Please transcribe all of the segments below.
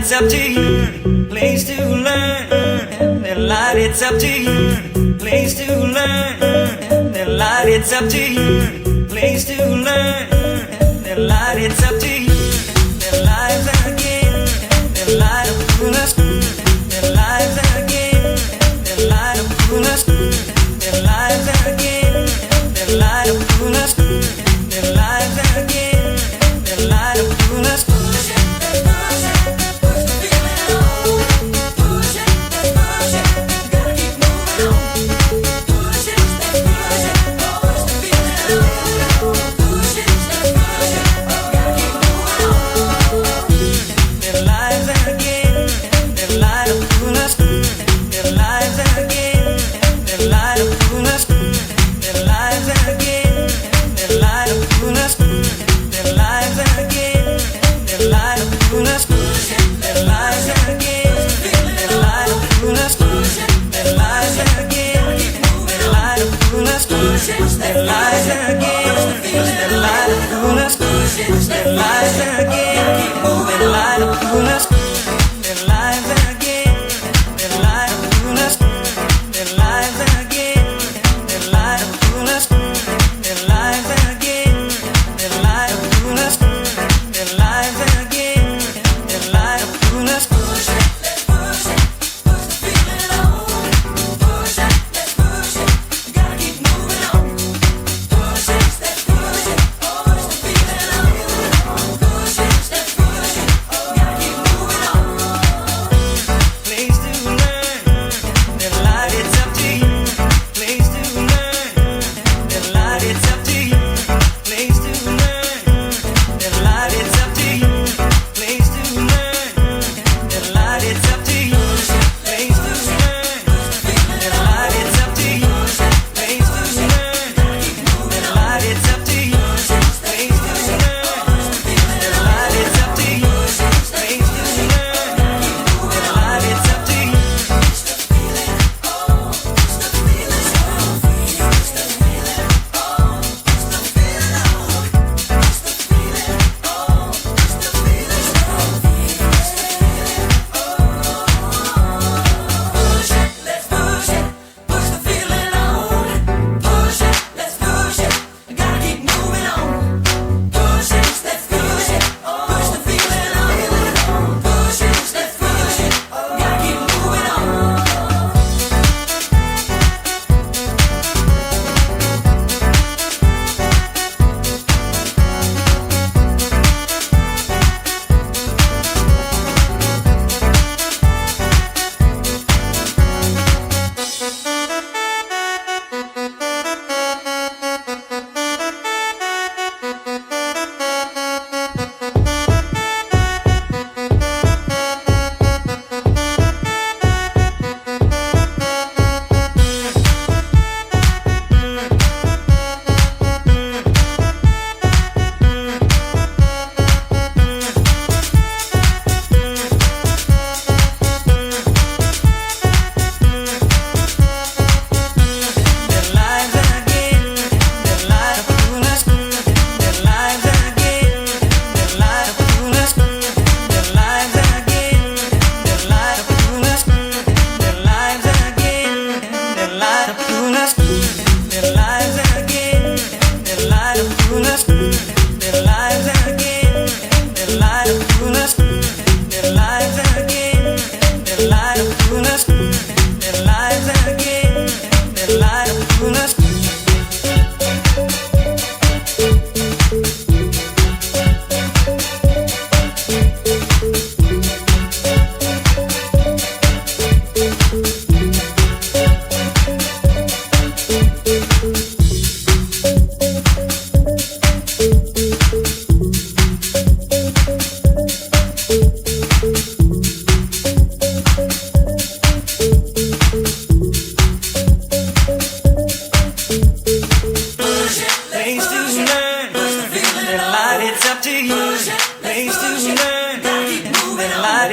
it's up to you. Place to learn. The light, it's up to you. Place to learn. The light, it's up to you. Place to learn. The light, it's up to you. The lives again. The light of coolness. The lives again. The light of coolness. The lives again. The light of coolness. The lives again. The light of coolness.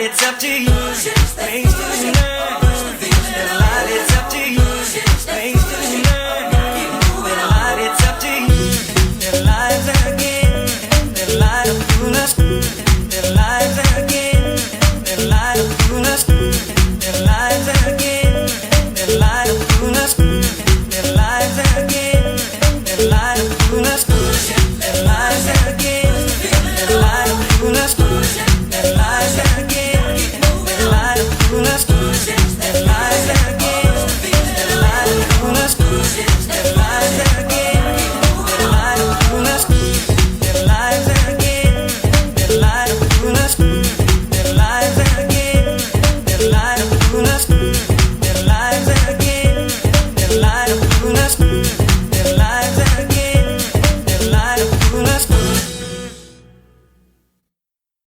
It's up to you. Place to learn. The light, it's up to you. Place to learn. The light, it's up to you. The lives again. The light of coolness. The lives again. The lot